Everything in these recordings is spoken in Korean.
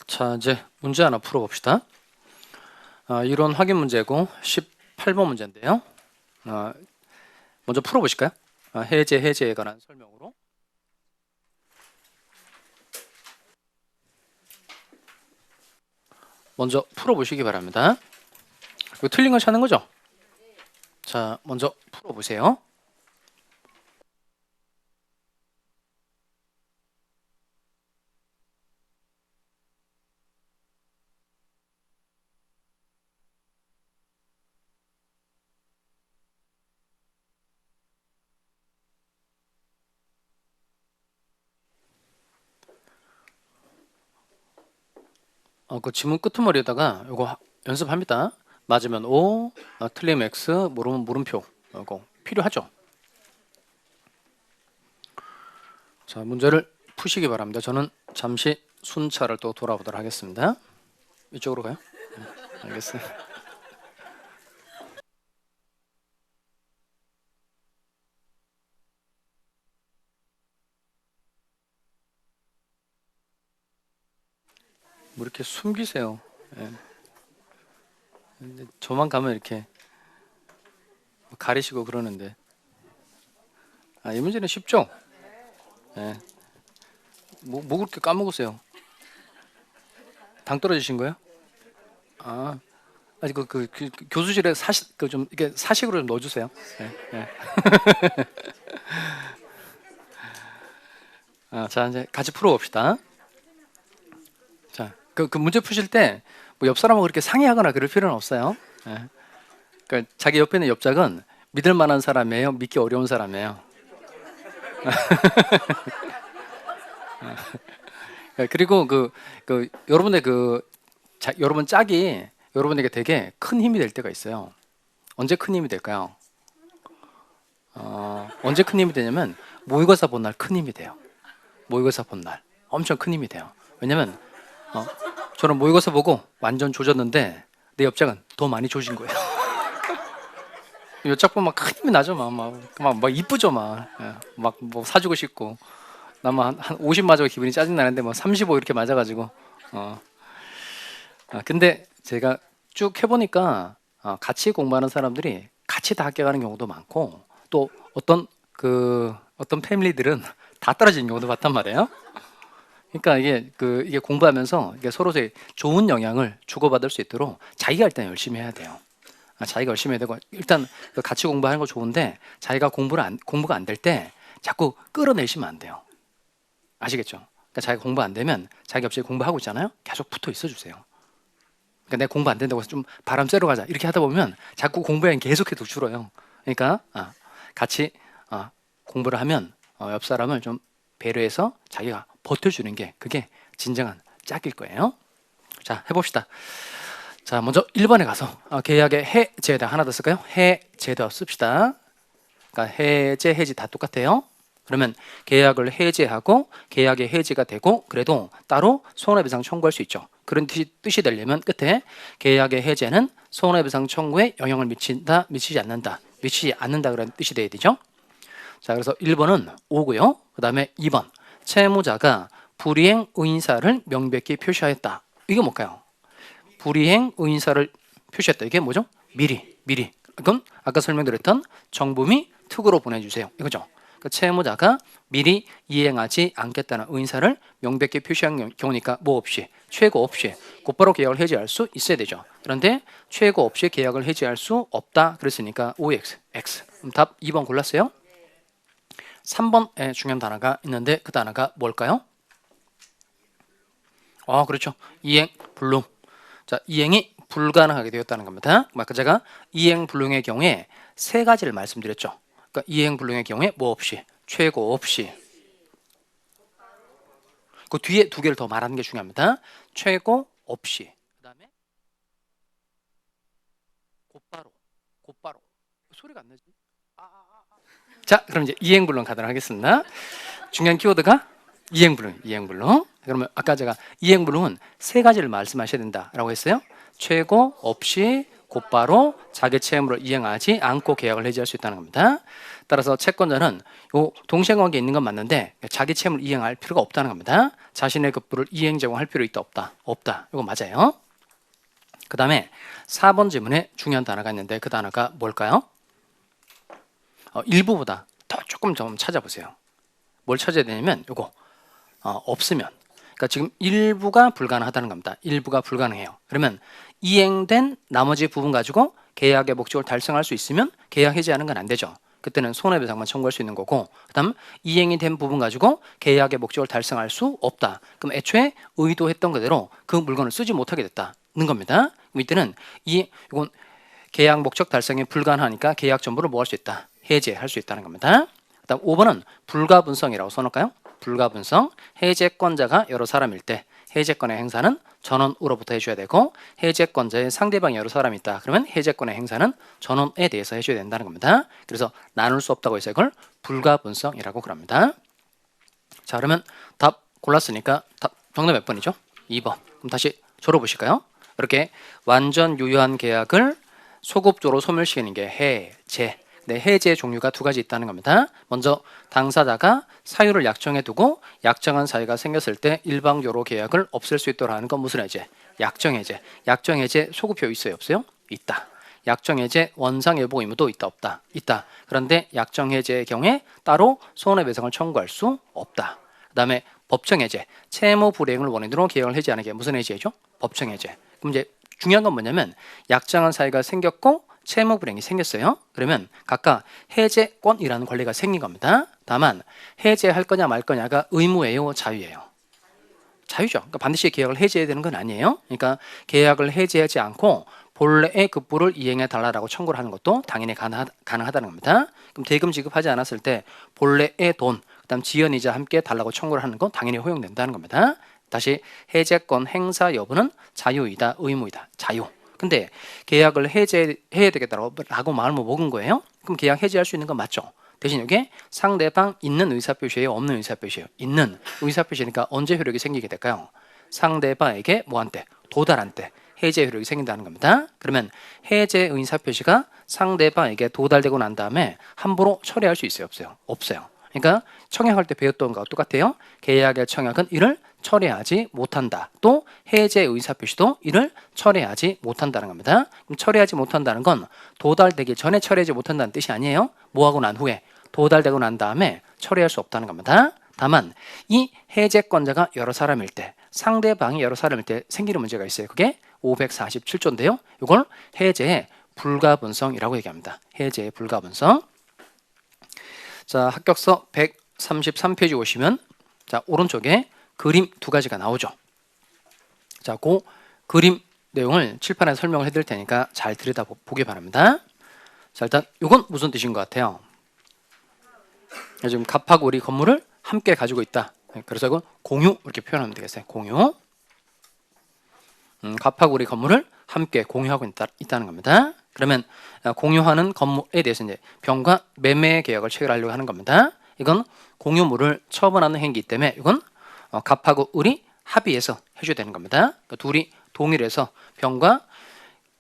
자, 이제 문제 하나 풀어봅시다. 이론 확인 문제고 18번 문제인데요. 먼저 풀어보실까요? 해제에 관한 설명으로. 먼저 풀어보시기 바랍니다. 이거 틀린 걸 찾는 거죠? 자, 먼저 풀어보세요. 그 지문 끄트머리에다가 이거 연습합니다. 맞으면 O, 틀리면 X, 모르면 물음표. 이거 필요하죠? 자, 문제를 푸시기 바랍니다. 저는 잠시 순차를 또 돌아보도록 하겠습니다. 이쪽으로 가요? 네, 알겠어요. 뭐 이렇게 숨기세요. 예. 근데 저만 가면 이렇게 가리시고 그러는데. 이 문제는 쉽죠? 예. 뭐 그렇게 까먹으세요? 당 떨어지신 거예요? 아직 그 교수실에 좀 이게 사식으로 좀 넣어주세요. 예, 예. 자, 이제 같이 풀어봅시다. 자, 그 문제 푸실 때 뭐 옆 사람하고 그렇게 상의하거나 그럴 필요는 없어요. 예. 그러니까 자기 옆에 있는 옆작은 믿을 만한 사람이에요? 믿기 어려운 사람이에요? 그리고 여러분의 여러분 짝이 여러분에게 되게 큰 힘이 될 때가 있어요. 언제 큰 힘이 될까요? 언제 큰 힘이 되냐면 모의고사 본 날 큰 힘이 돼요. 모의고사 본 날 엄청 큰 힘이 돼요. 왜냐면 저는 모의고사 보고 완전 조졌는데 내 옆짝은 더 많이 조진 거예요. 옆짝 보면 막 큰 힘이 나죠. 막 이쁘죠. 막 뭐 사주고 싶고 나만 한 50 맞아도 기분이 짜증 나는데 뭐 35 이렇게 맞아가지고 근데 제가 쭉 해보니까 같이 공부하는 사람들이 같이 다 합격하는 경우도 많고 또 어떤 패밀리들은 다 떨어지는 경우도 봤단 말이에요. 그러니까 이게 공부하면서 이게 서로의 좋은 영향을 주고받을 수 있도록 자기가 일단 열심히 해야 돼요. 자기가 열심히 해야 되고 일단 같이 공부하는 거 좋은데 자기가 공부가 안 될 때 자꾸 끌어내시면 안 돼요. 아시겠죠? 그러니까 자기가 공부 안 되면 자기 옆에 공부하고 있잖아요. 계속 붙어 있어 주세요. 그러니까 내가 공부 안 된다고 해서 좀 바람 쐬러 가자 이렇게 하다 보면 자꾸 공부량이 계속해서 줄어요. 그러니까 같이 공부를 하면 옆 사람을 좀 배려해서 자기가 버텨주는 게 그게 진정한 짝일 거예요. 자, 해봅시다. 자, 먼저 1번에 가서 계약의 해제에다 하나 더 쓸까요? 해제도 씁시다. 그러니까 해지 다 똑같아요. 그러면 계약을 해제하고 계약이 해지가 되고 그래도 따로 손해배상 청구할 수 있죠. 그런 뜻이 되려면 끝에 계약의 해제는 손해배상 청구에 영향을 미친다, 미치지 않는다 그런 뜻이 돼야 되죠. 자, 그래서 1번은 O고요. 그 다음에 2번 채무자가 불이행 의인사를 명백히 표시하였다. 이게 뭘까요? 불이행 의인사를 표시했다. 이게 뭐죠? 미리. 이건 아까 설명드렸던 정부 및 특으로 보내주세요. 이거죠. 그 채무자가 미리 이행하지 않겠다는 의인사를 명백히 표시한 경우니까 뭐 없이 최고 없이 곧바로 계약을 해지할 수 있어야 되죠. 그런데 최고 없이 계약을 해지할 수 없다 그랬으니까 OX, X. 답 2번 골랐어요. 3번에 중요한 단어가 있는데 그 단어가 뭘까요? 그렇죠. 이행 불능. 자, 이행이 불가능하게 되었다는 겁니다. 아까 제가 이행 불능의 경우에 세 가지를 말씀드렸죠. 그러니까 이행 불능의 경우에 뭐 없이 최고 없이 그 뒤에 두 개를 더 말하는 게 중요합니다. 최고 없이 그다음에 곧바로 소리가 안 나지? 자, 그럼 이제 이행 불능 가도록 하겠습니다. 중요한 키워드가 이행 불능. 그러면 아까 제가 이행 불능은 세 가지를 말씀하셔야 된다라고 했어요. 최고 없이 곧바로 자기 채무를 이행하지 않고 계약을 해지할 수 있다는 겁니다. 따라서 채권자는 요 동시행관계에 있는 건 맞는데 자기 채무를 이행할 필요가 없다는 겁니다. 자신의 급부를 이행 제공할 필요 있다 없다? 없다. 이거 맞아요. 그 다음에 4번 지문에 중요한 단어가 있는데 그 단어가 뭘까요? 일부보다 더 조금 좀 찾아보세요. 뭘 찾아야 되냐면 요거 없으면, 그러니까 지금 일부가 불가능하다는 겁니다. 일부가 불가능해요. 그러면 이행된 나머지 부분 가지고 계약의 목적을 달성할 수 있으면 계약 해지하는 건 안 되죠. 그때는 손해배상만 청구할 수 있는 거고, 그다음 이행이 된 부분 가지고 계약의 목적을 달성할 수 없다. 그럼 애초에 의도했던 그대로 그 물건을 쓰지 못하게 됐다는 겁니다. 그럼 이때는 이건 계약 목적 달성이 불가능하니까 계약 전부를 뭐 할 수 있다? 해제할 수 있다는 겁니다. 그다음 5번은 불가분성이라고 써놓을까요? 불가분성, 해제권자가 여러 사람일 때 해제권의 행사는 전원으로부터 해줘야 되고, 해제권자의 상대방이 여러 사람이 있다. 그러면 해제권의 행사는 전원에 대해서 해줘야 된다는 겁니다. 그래서 나눌 수 없다고 해서 이걸 불가분성이라고 그럽니다. 자, 그러면 답 골랐으니까 정답 몇 번이죠? 2번. 그럼 다시 졸어보실까요? 이렇게 완전 유효한 계약을 소급적으로 소멸시키는 게 해제. 네, 해제 종류가 두 가지 있다는 겁니다. 먼저 당사자가 사유를 약정해 두고 약정한 사유가 생겼을 때 일방적으로 계약을 없앨 수 있도록 하는 건 무슨 해제? 약정해제. 약정해제 소급효 있어요 없어요? 있다. 약정해제 원상예보 의무도 있다 없다? 있다. 그런데 약정해제의 경우에 따로 손해배상을 청구할 수 없다. 그 다음에 법정해제. 채무 불이행을 원인으로 계약을 해지하는 게 무슨 해제죠? 법정해제. 그럼 이제 중요한 건 뭐냐면 약정한 사유가 생겼고 채무 불이행이 생겼어요. 그러면 각각 해제권이라는 권리가 생긴 겁니다. 다만 해제할 거냐 말 거냐가 의무예요, 자유예요? 자유죠. 그러니까 반드시 계약을 해제해야 되는 건 아니에요. 그러니까 계약을 해제하지 않고 본래의 급부를 이행해 달라고 청구를 하는 것도 당연히 가능하다는 겁니다. 그럼 대금 지급하지 않았을 때 본래의 돈, 그다음 지연이자 함께 달라고 청구를 하는 건 당연히 허용된다는 겁니다. 다시 해제권 행사 여부는 자유이다, 의무이다? 자유. 근데 계약을 해제해야 되겠다라고 마음을 먹은 거예요. 그럼 계약 해지할 수 있는 건 맞죠? 대신 이게 상대방 있는 의사표시예요, 없는 의사표시예요? 있는 의사표시니까 언제 효력이 생기게 될까요? 상대방에게 뭐한 때? 도달한 때 해제 효력이 생긴다는 겁니다. 그러면 해제 의사표시가 상대방에게 도달되고 난 다음에 함부로 처리할 수 있어요, 없어요? 없어요. 그러니까 청약할 때 배웠던 거와 똑같아요. 계약의 청약은 이를 처리하지 못한다. 또 해제 의사표시도 이를 처리하지 못한다는 겁니다. 그럼 처리하지 못한다는 건 도달되기 전에 처리하지 못한다는 뜻이 아니에요. 뭐하고 난 후에? 도달되고 난 다음에 처리할 수 없다는 겁니다. 다만 이 해제권자가 여러 사람일 때, 상대방이 여러 사람일 때 생기는 문제가 있어요. 그게 547조인데요. 이걸 해제의 불가분성이라고 얘기합니다. 해제의 불가분성. 자, 합격서 133페이지 오시면 자, 오른쪽에 그림 두 가지가 나오죠. 자, 그 그림 내용을 칠판에 설명을 해드릴 테니까 잘 들여다보기 바랍니다. 자, 일단 이건 무슨 뜻인 것 같아요? 지금 갑하고 우리 건물을 함께 가지고 있다. 그래서 이건 공유 이렇게 표현하면 되겠어요. 공유. 갑하고 우리 건물을 함께 공유하고 있다는 겁니다. 그러면 공유하는 건물에 대해서 이제 병과 매매 계약을 체결하려고 하는 겁니다. 이건 공유물을 처분하는 행위이기 때문에 이건 갑하고 을이 합의해서 해줘야 되는 겁니다. 그러니까 둘이 동일해서 병과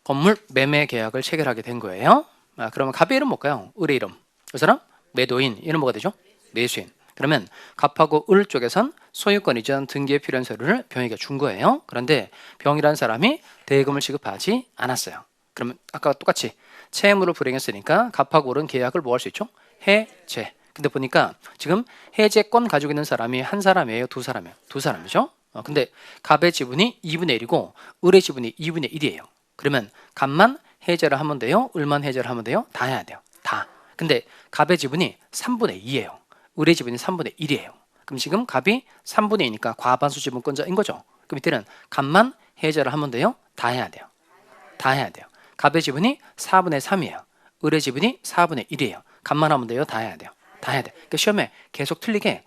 건물 매매 계약을 체결하게 된 거예요. 그러면 갑의 이름 뭘까요? 을의 이름. 그 사람 매도인. 이름 뭐가 되죠? 매수인. 그러면 갑하고 을 쪽에선 소유권 이전 등기에 필요한 서류를 병에게 준 거예요. 그런데 병이라는 사람이 대금을 지급하지 않았어요. 그러면 아까 똑같이 채무를 불이행했으니까 갑하고 을은 계약을 뭐 할 수 있죠? 해제. 근데 보니까 지금 해제권 가지고 있는 사람이 한 사람이에요? 두 사람이에요? 두 사람이죠? 근데 갑의 지분이 2분의 1이고 을의 지분이 2분의 1이에요. 그러면 갑만 해제를 하면 돼요? 을만 해제를 하면 돼요? 다 해야 돼요. 다. 근데 갑의 지분이 3분의 2예요. 을의 지분이 3분의 1이에요. 그럼 지금 갑이 3분의 2니까 과반수 지분권자인 거죠. 그럼 이때는 갑만 해제를 하면 돼요? 다 해야 돼요. 다 해야 돼요. 갑의 지분이 4분의 3이에요. 을의 지분이 4분의 1이에요. 갑만 하면 돼요? 다 해야 돼요. 다 해야 돼. 그러니까 시험에 계속 틀리게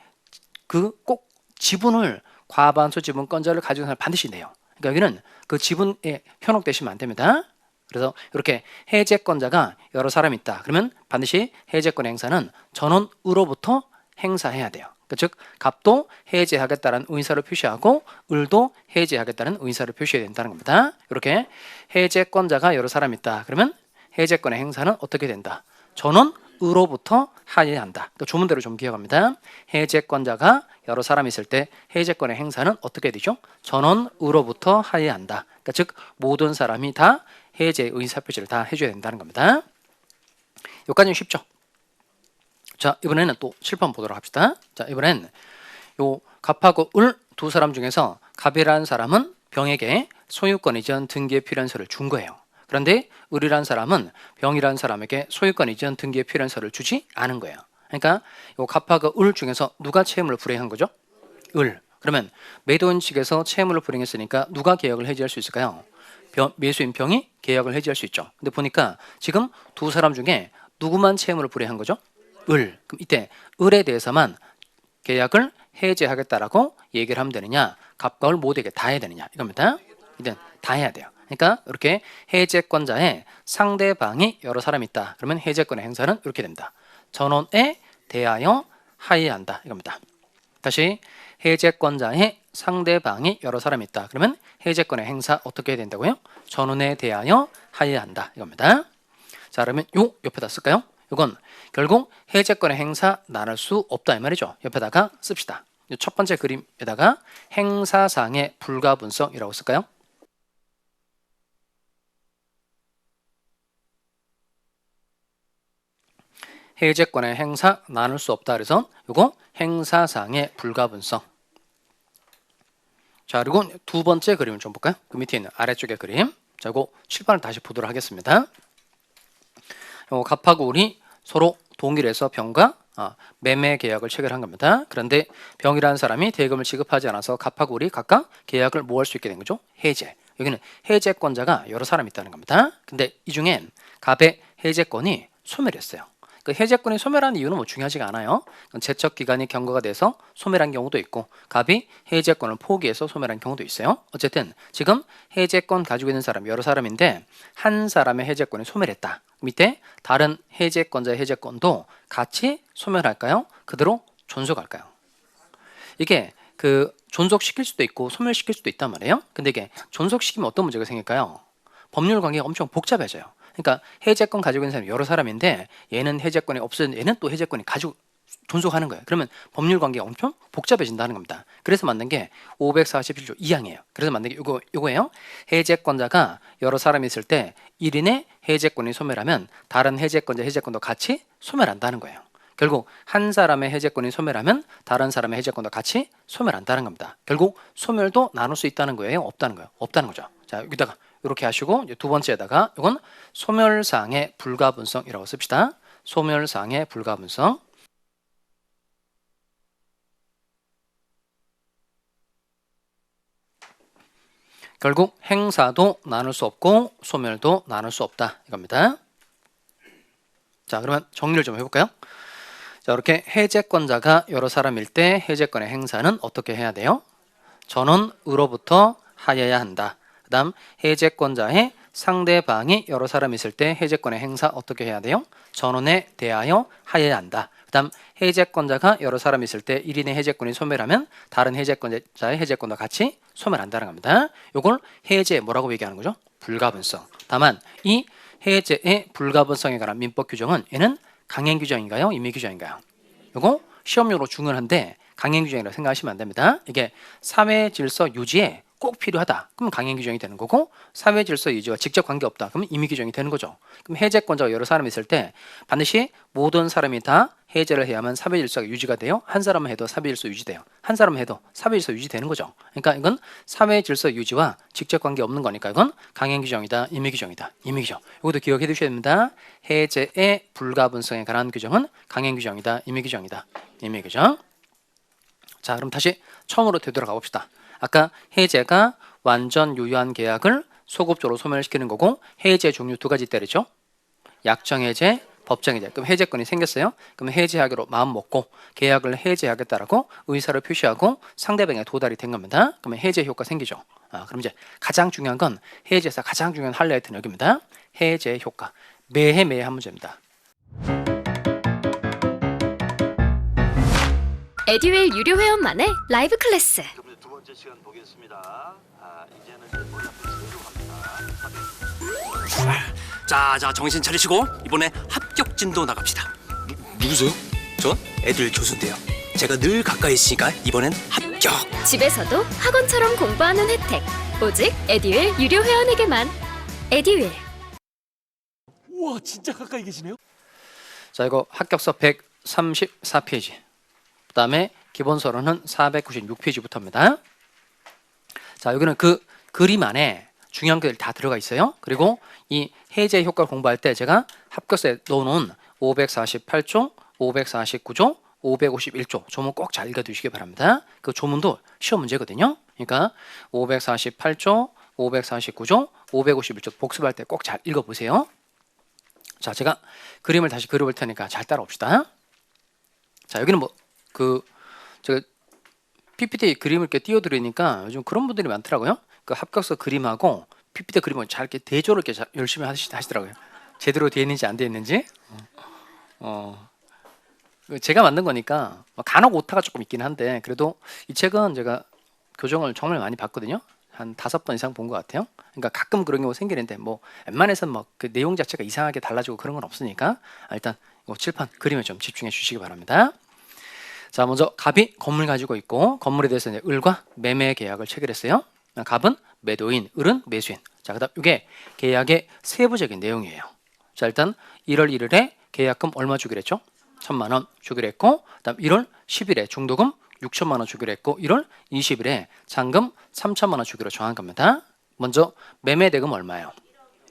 그 꼭 지분을 과반수 지분권자를 가지고 있는 사람 반드시 내요. 그러니까 여기는 그 지분에 현혹되시면 안 됩니다. 그래서 이렇게 해제권자가 여러 사람이 있다. 그러면 반드시 해제권 행사는 전원으로부터 행사해야 돼요. 즉 갑도 해제하겠다는 의사를 표시하고 을도 해제하겠다는 의사를 표시해야 된다는 겁니다. 이렇게 해제권자가 여러 사람 있다. 그러면 해제권의 행사는 어떻게 된다? 전원 전원으로부터 하야한다. 그러니까 조문대로 좀 기억합니다. 해제권자가 여러 사람이 있을 때 해제권의 행사는 어떻게 되죠? 전원으로부터 하야한다. 그러니까 즉 모든 사람이 다 해제 의사표시를 다 해줘야 된다는 겁니다. 여기까지는 쉽죠? 자, 이번에는 또 칠판 보도록 합시다. 자, 이번엔 요 갑하고 을 두 사람 중에서 갑이라는 사람은 병에게 소유권 이전 등기에 필요한 서를 준 거예요. 그런데 을이라는 사람은 병이라는 사람에게 소유권 이전 등기에 필요한 서를 주지 않은 거예요. 그러니까 요 갑하고 을 중에서 누가 채무를 불이행한 거죠? 을. 그러면 매도인 측에서 채무를 불이행했으니까 누가 계약을 해지할 수 있을까요? 매수인 병이 계약을 해지할 수 있죠. 근데 보니까 지금 두 사람 중에 누구만 채무를 불이행한 거죠? 을. 그럼 이때 을에 대해서만 계약을 해제하겠다라고 얘기를 하면 되느냐, 갑과 을 모두에게 다 해야 되느냐 이겁니다. 이제 다 해야 돼요. 그러니까 이렇게 해제권자의 상대방이 여러 사람이 있다. 그러면 해제권의 행사는 이렇게 됩니다. 전원에 대하여 하야한다 이겁니다. 다시 해제권자의 상대방이 여러 사람이 있다. 그러면 해제권의 행사 어떻게 해야 된다고요? 전원에 대하여 하야한다 이겁니다. 자, 그러면 요 옆에다 쓸까요? 이건 결국 해제권의 행사 나눌 수 없다 이 말이죠. 옆에다가 씁시다. 첫 번째 그림에다가 행사상의 불가분성이라고 쓸까요? 해제권의 행사 나눌 수 없다 그래서 이거 행사상의 불가분성. 자, 그리고 두 번째 그림을 좀 볼까요? 그 밑에 있는 아래쪽의 그림. 자, 이거 칠판을 다시 보도록 하겠습니다. 갑하고 을이 서로 동의를 해서 병과 매매 계약을 체결한 겁니다. 그런데 병이라는 사람이 대금을 지급하지 않아서 갑하고 을이 각각 계약을 뭐 할 수 있게 된 거죠? 해제. 여기는 해제권자가 여러 사람이 있다는 겁니다. 근데 이 중에 갑의 해제권이 소멸했어요. 그 해제권이 소멸한 이유는 뭐 중요하지가 않아요. 제척 기간이 경과가 돼서 소멸한 경우도 있고 갑이 해제권을 포기해서 소멸한 경우도 있어요. 어쨌든 지금 해제권 가지고 있는 사람 여러 사람인데 한 사람의 해제권이 소멸했다. 밑에 다른 해제권자의 해제권도 같이 소멸할까요? 그대로 존속할까요? 이게 그 존속시킬 수도 있고 소멸시킬 수도 있단 말이에요. 근데 이게 존속시키면 어떤 문제가 생길까요? 법률 관계가 엄청 복잡해져요. 그러니까 해제권 가지고 있는 사람이 여러 사람인데 얘는 해제권이 없어진 얘는 또 해제권이 가지고 존속하는 거예요. 그러면 법률 관계가 엄청 복잡해진다는 겁니다. 그래서 만든 게 547조 2항이에요. 그래서 만든 게 이거예요. 해제권자가 여러 사람이 있을 때 1인의 해제권이 소멸하면 다른 해제권자 해제권도 같이 소멸한다는 거예요. 결국 한 사람의 해제권이 소멸하면 다른 사람의 해제권도 같이 소멸한다는 겁니다. 결국 소멸도 나눌 수 있다는 거예요? 없다는 거예요? 없다는 거죠. 자, 여기다가 이렇게 하시고 이제 두 번째에다가 이건 소멸상의 불가분성이라고 씁시다. 소멸상의 불가분성. 결국 행사도 나눌 수 없고 소멸도 나눌 수 없다 이겁니다. 자, 그러면 정리를 좀 해볼까요? 자, 이렇게 해제권자가 여러 사람일 때 해제권의 행사는 어떻게 해야 돼요? 전원으로부터 하여야 한다. 그 다음 해제권자의 상대방이 여러 사람 있을 때 해제권의 행사 어떻게 해야 돼요? 전원에 대하여 하여야 한다. 그 다음 해제권자가 여러 사람 있을 때 1인의 해제권이 소멸하면 다른 해제권자의 해제권과 같이 소멸한다는 겁니다. 이걸 해제 뭐라고 얘기하는 거죠? 불가분성. 다만 이 해제의 불가분성에 관한 민법 규정은 얘는 강행 규정인가요? 임의 규정인가요? 이거 시험용으로 중요한데 강행 규정이라고 생각하시면 안 됩니다. 이게 사회 질서 유지에 꼭 필요하다. 그럼 강행 규정이 되는 거고 사회 질서 유지와 직접 관계없다. 그러면 임의 규정이 되는 거죠. 그럼 해제권자가 여러 사람이 있을 때 반드시 모든 사람이 다 해제를 해야만 사회 질서가 유지가 돼요. 한 사람만 해도 사회 질서 유지돼요. 한 사람만 해도 사회 질서 유지되는 거죠. 그러니까 이건 사회 질서 유지와 직접 관계 없는 거니까 이건 강행 규정이다. 임의 규정이다. 임의 규정. 이것도 기억해 두셔야 됩니다. 해제의 불가분성에 관한 규정은 강행 규정이다. 임의 규정이다. 임의 규정. 자, 그럼 다시 처음으로 되돌아가 봅시다. 아까 해제가 완전 유효한 계약을 소급적으로 소멸시키는 거고 해제 종류 두 가지 때리죠. 약정해제, 법정해제. 그럼 해제권이 생겼어요. 그럼 해제하기로 마음 먹고 계약을 해제하겠다라고 의사를 표시하고 상대방에 도달이 된 겁니다. 그러면 해제 효과 생기죠. 그럼 이제 가장 중요한 건 해제에서 가장 중요한 하이라이트는 여기입니다. 해제 효과. 매해 한 문제입니다. 에듀윌 유료 회원만의 라이브 클래스. 두 번째 시간 보겠습니다. 이제는 머리 앞에 세로 갑니다. 자, 정신 차리시고 이번에 합격 진도 나갑시다. 누구세요? 전 애들 교수인데요. 제가 늘 가까이 있으니까 이번엔 합격. 집에서도 학원처럼 공부하는 혜택. 오직 에듀윌 유료 회원에게만. 에듀윌. 우와, 진짜 가까이 계시네요. 자, 이거 합격서 134페이지. 그다음에 기본서론은 496페이지부터입니다. 자, 여기는 그 그림 안에 중요한 것들이 다 들어가 있어요. 그리고 이 해제 효과를 공부할 때 제가 합격서에 넣어놓은 548조, 549조, 551조 조문 꼭 잘 읽어두시기 바랍니다. 그 조문도 시험 문제거든요. 그러니까 548조, 549조, 551조 복습할 때 꼭 잘 읽어보세요. 자, 제가 그림을 다시 그려볼 테니까 잘 따라옵시다. 자, 여기는 제가 PPT 그림을 이렇게 띄워드리니까 요즘 그런 분들이 많더라고요. 그 합격서 그림하고 PPT 그림을 잘 이렇게 대조를 이렇게 열심히 하시더라고요. 제대로 되어 있는지 안 되어 있는지. 제가 만든 거니까 간혹 오타가 조금 있긴 한데 그래도 이 책은 제가 교정을 정말 많이 봤거든요. 한 5번 이상 본 것 같아요. 그러니까 가끔 그런 경우 생기는데 웬만해서는 그 내용 자체가 이상하게 달라지고 그런 건 없으니까 일단 이 칠판 그림에 좀 집중해 주시기 바랍니다. 자, 먼저 갑이 건물 가지고 있고 건물에 대해서 이제 을과 매매 계약을 체결했어요. 갑은 매도인, 을은 매수인. 자, 그다음 이게 계약의 세부적인 내용이에요. 자, 일단 1월 1일에 계약금 얼마 주기로 했죠? 1,000만 원 주기로 했고, 그다음 1월 10일에 중도금 6천만 원 주기로 했고, 1월 20일에 잔금 3천만 원 주기로 정한 겁니다. 먼저 매매 대금 얼마예요?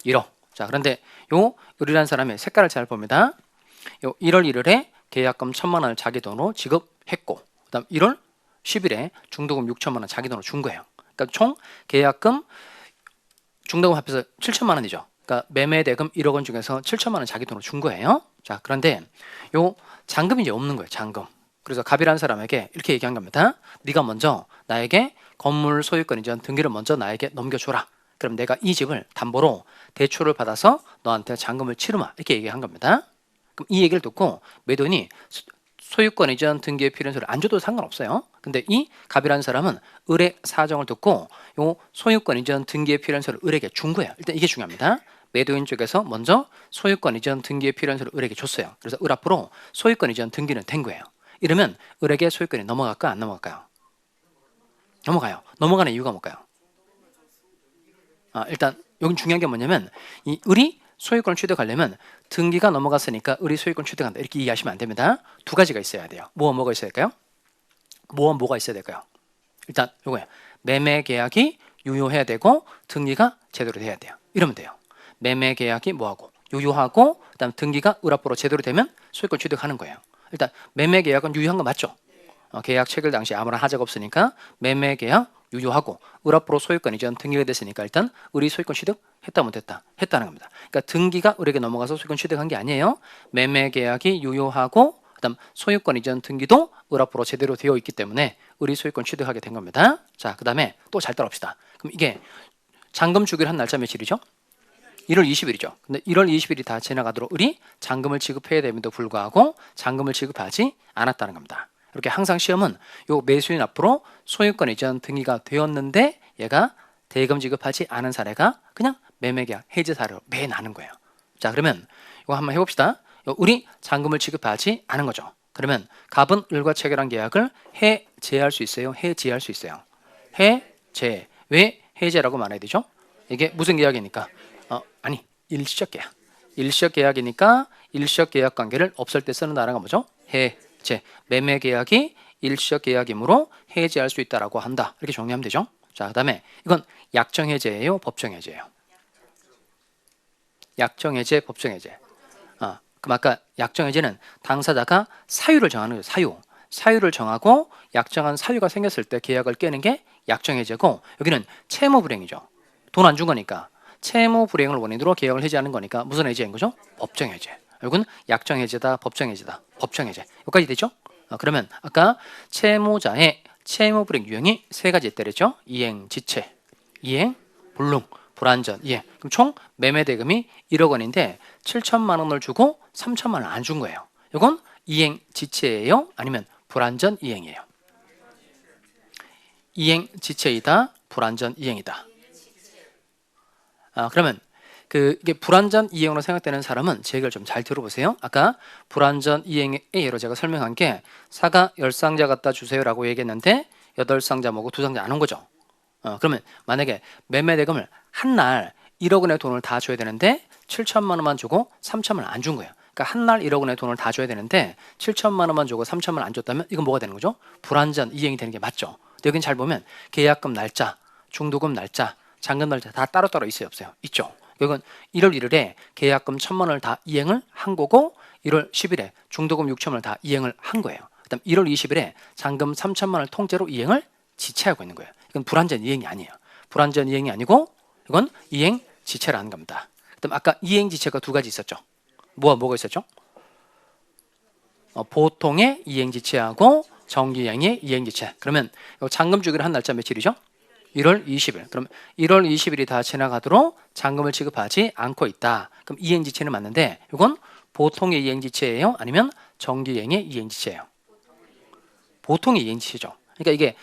1억. 자, 그런데 요 을이라는 사람의 색깔을 잘 봅니다. 요 1월 1일에 계약금 1,000만 원을 자기 돈으로 지급했고, 그다음 1월 10일에 중도금 6천만 원 자기 돈으로 준 거예요. 그러니까 총 계약금 중도금 합해서 7천만 원이죠. 그러니까 매매 대금 1억 원 중에서 7천만 원 자기 돈으로 준 거예요. 자, 그런데 요 잔금이 이제 없는 거예요. 잔금. 그래서 갑이라는 사람에게 이렇게 얘기한 겁니다. 네가 먼저 나에게 건물 소유권 이전 등기를 먼저 나에게 넘겨줘라. 그럼 내가 이 집을 담보로 대출을 받아서 너한테 잔금을 치르마. 이렇게 얘기한 겁니다. 그럼 이 얘기를 듣고 매도인이 소유권 이전 등기에 필요한 소리를 안 줘도 상관없어요. 근데 이 갑이라는 사람은 을의 사정을 듣고 요 소유권 이전 등기에 필요한 소리를 을에게 준 거예요. 일단 이게 중요합니다. 매도인 쪽에서 먼저 소유권 이전 등기에 필요한 소리를 을에게 줬어요. 그래서 을 앞으로 소유권 이전 등기는 된 거예요. 이러면 을에게 소유권이 넘어갈까요? 안 넘어갈까요? 넘어가요. 넘어가는 이유가 뭘까요? 일단 여기 중요한 게 뭐냐면 이 을이 소유권을 취득하려면 등기가 넘어갔으니까 을이 소유권 취득한다. 이렇게 이해하시면 안 됩니다. 두 가지가 있어야 돼요. 뭐가 있어야 될까요? 뭐가 있어야 될까요? 일단 요거예요. 매매 계약이 유효해야 되고 등기가 제대로 돼야 돼요. 이러면 돼요. 매매 계약이 뭐하고 유효하고 그다음 등기가 을 앞으로 제대로 되면 소유권 취득하는 거예요. 일단 매매 계약은 유효한 거 맞죠? 계약 체결 당시 아무런 하자가 없으니까 매매 계약 유효하고 을 앞으로 소유권 이전 등기가 됐으니까 일단 을이 소유권 취득했다 못했다 했다는 겁니다. 그러니까 등기가 을에게 넘어가서 소유권 취득한 게 아니에요. 매매 계약이 유효하고 그다음 소유권 이전 등기도 을 앞으로 제대로 되어 있기 때문에 을이 소유권 취득하게 된 겁니다. 자, 그다음에 또 잘 따라옵시다. 그럼 이게 잔금 주기를 한 날짜 며칠이죠? 1월 20일이죠. 근데 1월 20일이 다 지나가도록 을이 잔금을 지급해야 됨에도 불구하고 잔금을 지급하지 않았다는 겁니다. 이렇게 항상 시험은 요 매수인 앞으로 소유권 이전 등기가 되었는데 얘가 대금 지급하지 않은 사례가 그냥 매매계약 해지 사례로 매해 나는 거예요. 자, 그러면 이거 한번 해봅시다. 을이 잔금을 지급하지 않은 거죠. 그러면 갑은 을과 체결한 계약을 해제할 수 있어요? 해지할 수 있어요? 해제. 왜 해제라고 말해야 되죠? 이게 무슨 계약이니까? 일시적 계약. 일시적 계약이니까 일시적 계약 관계를 없앨 때 쓰는 단어가 뭐죠? 해제. 매매 계약이 일시적 계약이므로 해제할 수 있다라고 한다. 이렇게 정리하면 되죠. 자, 그다음에 이건 약정 해제예요, 법정 해제예요? 약정 해제, 법정 해제. 그럼 아까 약정 해제는 당사자가 사유를 정하는 거예요. 사유를 정하고 약정한 사유가 생겼을 때 계약을 깨는 게 약정 해제고 여기는 채무 불이행이죠. 돈 안 준 거니까 채무 불이행을 원인으로 계약을 해제하는 거니까 무슨 해제인 거죠? 법정 해제. 이건 약정 해제다, 법정 해제다. 법정 해제. 여기까지 되죠? 그러면 아까 채무자의 채무 불이행 유형이 세 가지 있다랬죠? 이행, 지체, 이행, 불능, 불완전, 이행. 그럼 총 매매 대금이 1억 원인데 7천만 원을 주고 3천만 원 안 준 거예요. 이건 이행, 지체예요? 아니면 불완전 이행이에요? 이행, 지체이다, 불완전 이행이다. 그러면 이게 불완전 이행으로 생각되는 사람은 제 얘기를 좀 잘 들어보세요. 아까 불완전 이행의 예로 제가 설명한 게 사과 10상자 갖다 주세요라고 얘기했는데 8상자 먹고 2상자 안 온 거죠. 그러면 만약에 매매 대금을 한 날 1억 원의 돈을 다 줘야 되는데 7천만 원만 주고 3천만 원 안 준 거예요. 그러니까 한 날 1억 원의 돈을 다 줘야 되는데 7천만 원만 주고 3천만 원 안 줬다면 이건 뭐가 되는 거죠? 불완전 이행이 되는 게 맞죠. 여긴 잘 보면 계약금 날짜, 중도금 날짜, 잔금 날짜 다 따로따로 있어요, 없어요? 있죠. 이건 1월 1일에 계약금 1,000만 원을 다 이행을 한 거고 1월 10일에 중도금 6천만 원을 다 이행을 한 거예요. 그다음 1월 20일에 잔금 3천만 원을 통째로 이행을 지체하고 있는 거예요. 이건 불완전 이행이 아니에요. 불완전 이행이 아니고 이건 이행 지체라는 겁니다. 그다음 아까 이행 지체가 두 가지 있었죠. 뭐가 있었죠? 보통의 이행 지체하고 정기이행의 이행 지체. 그러면 잔금 주기로 한 날짜 며칠이죠? 1월 20일. 그럼 1월 20일이 다 지나가도록 잔금을 지급하지 않고 있다. 그럼 이행 지체는 맞는데 이건 보통의 이행 지체예요? 아니면 정기이행의 이행 지체예요? 보통의 이행 지체죠. 그러니까 이게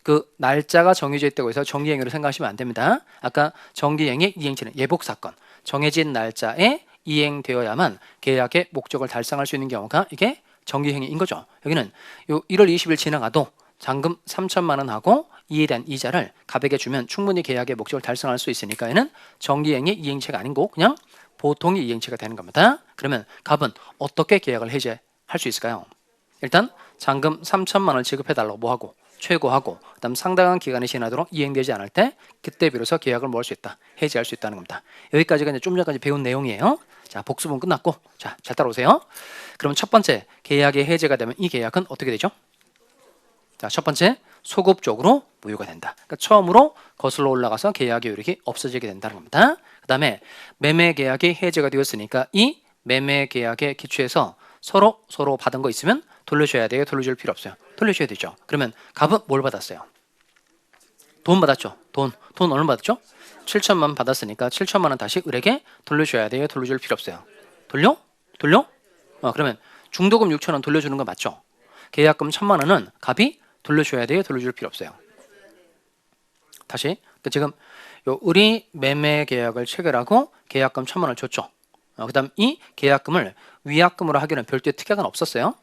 그 날짜가 정해져 있다고 해서 정기이행으로 생각하시면 안 됩니다. 아까 정기이행의 이행치는 예복 사건, 정해진 날짜에 이행되어야만 계약의 목적을 달성할 수 있는 경우가 이게 정기이행인 거죠. 여기는 요 1월 20일 지나가도 잔금 3천만 원 하고 이에 대한 이자를 갑에게 주면 충분히 계약의 목적을 달성할 수 있으니까 얘는 정기이행의 이행체가 아니고 그냥 보통의 이행체가 되는 겁니다. 그러면 갑은 어떻게 계약을 해지할 수 있을까요? 일단 잔금 3천만 원을 지급해달라고 뭐하고 최고하고 그다음 상당한 기간이 지나도록 이행되지 않을 때 그때 비로소 계약을 뭐 할 수 있다, 해지할 수 있다는 겁니다. 여기까지가 이제 좀 전까지 배운 내용이에요. 자, 복습은 끝났고, 자, 잘 따라오세요. 그럼 첫 번째 계약이 해지가 되면 이 계약은 어떻게 되죠? 자, 첫 번째 소급적으로 무효가 된다. 그러니까 처음으로 거슬러 올라가서 계약의 효력이 없어지게 된다는 겁니다. 그다음에 매매 계약이 해지가 되었으니까 이 매매 계약의 기초에서 서로 받은 거 있으면 돌려줘야 돼요? 돌려줄 필요 없어요? 돌려줘야 되죠. 그러면 갑은 뭘 받았어요? 돈 받았죠. 돈 얼마 받았죠? 7천만 원 받았으니까 7천만 원 다시 을에게 돌려줘야 돼요? 돌려줄 필요 없어요? 돌려? 그러면 중도금 6천 원 돌려주는 거 맞죠? 계약금 1,000만 원은 갑이 돌려줘야 돼요? 돌려줄 필요 없어요? 다시 지금 요 을이 매매 계약을 체결하고 계약금 1,000만 원을 줬죠. 그다음 이 계약금을 위약금으로 하기는 별도의 특약은 없었어요.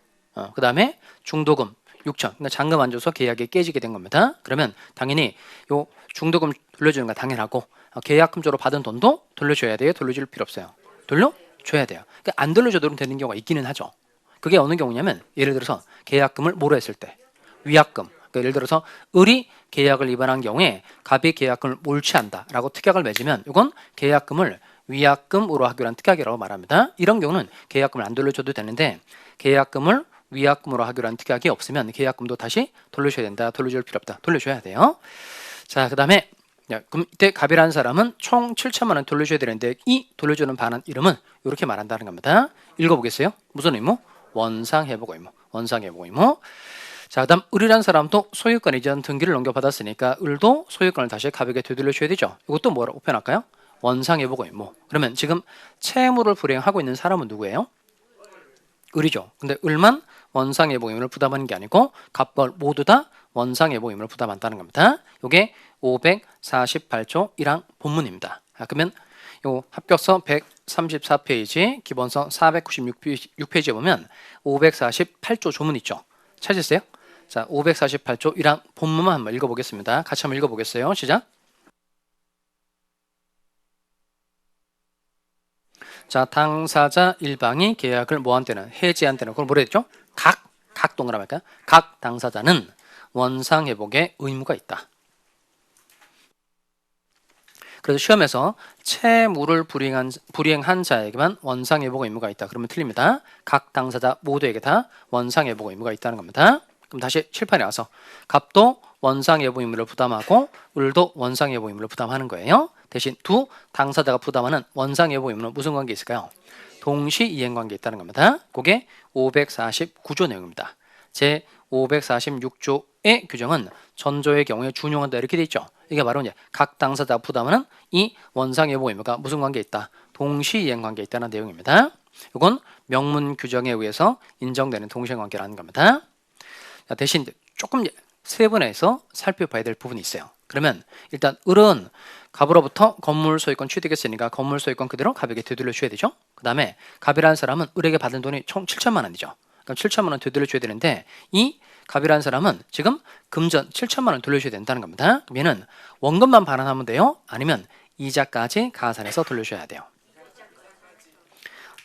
그다음에 중도금 6천, 그러니까 잔금 안 줘서 계약이 깨지게 된 겁니다. 그러면 당연히 요 중도금 돌려주는 거 당연하고 계약금조로 받은 돈도 돌려줘야 돼요? 돌려줄 필요 없어요? 돌려줘야 돼요. 그러니까 안 돌려줘도 되는 경우가 있기는 하죠. 그게 어느 경우냐면 예를 들어서 계약금을 뭐로 했을 때 위약금, 그러니까 예를 들어서 을이 계약을 위반한 경우에 갑이 계약금을 몰취한다라고 특약을 맺으면 이건 계약금을 위약금으로 하기로 한 특약이라고 말합니다. 이런 경우는 계약금을 안 돌려줘도 되는데 계약금을 위약금으로 하기로 한 특약이 없으면 계약금도 다시 돌려줘야 된다. 돌려줄 필요 없다. 돌려줘야 돼요. 자, 그 다음에 그럼 이때 갑이라는 사람은 총 7천만 원 돌려줘야 되는데 이 돌려주는 반환 이름은 이렇게 말한다는 겁니다. 읽어보겠어요? 무슨 의무? 원상회복 의무. 원상회복 의무. 자, 그다음 을이라는 사람도 소유권 이전 등기를 넘겨받았으니까 을도 소유권을 다시 갑에게 되돌려줘야 되죠. 이것도 뭐라고 표현할까요? 원상회복 의무. 그러면 지금 채무를 불이행하고 있는 사람은 누구예요? 을이죠. 근데 을만 원상회복 의무를 부담하는 게 아니고 갑과 모두 다 원상회복 의무를 부담한다는 겁니다. 이게 548조 1항 본문입니다. 그러면 요 합격서 134페이지, 기본서 496페이지에 보면 548조 조문 있죠. 찾으세요? 자, 548조 1항 본문만 한번 읽어보겠습니다. 같이 한번 읽어보겠어요. 시작. 자, 당사자 일방이 계약을 뭐한 때는 해지한 때는 그걸 뭐라 했죠? 각 동그라미 할까요? 각 당사자는 원상회복의 의무가 있다. 그래서 시험에서 채무를 불이행한 자에게만 원상회복 의무가 있다. 그러면 틀립니다. 각 당사자 모두에게 다 원상회복 의무가 있다는 겁니다. 그럼 다시 칠판에 와서 갑도 원상회복 의무를 부담하고 을도 원상회복 의무를 부담하는 거예요. 대신 두 당사자가 부담하는 원상회복 의무는 무슨 관계 있을까요? 동시 이행 관계 있다는 겁니다. 그게 549조 내용입니다. 제 546조의 규정은 전조의 경우에 준용한다 이렇게 돼 있죠. 이게 바로 이제 각 당사자가 부담하는 이 원상회복 의무가 무슨 관계에 있다? 동시 이행 관계에 있다는 내용입니다. 이건 명문 규정에 의해서 인정되는 동시 관계라는 겁니다. 자, 대신 조금 세분화해서 살펴봐야 될 부분이 있어요. 그러면 일단 을은 갑으로부터 건물 소유권 취득했으니까 건물 소유권 그대로 갑에게 되돌려 줘야 되죠. 그 다음에 갑이라는 사람은 을에게 받은 돈이 총 7천만 원이죠. 그럼 7천만 원 되돌려 줘야 되는데 이 갑이라는 사람은 지금 금전 7천만 원 돌려줘야 된다는 겁니다. 그럼 얘는 원금만 반환하면 돼요? 아니면 이자까지 가산해서 돌려줘야 돼요?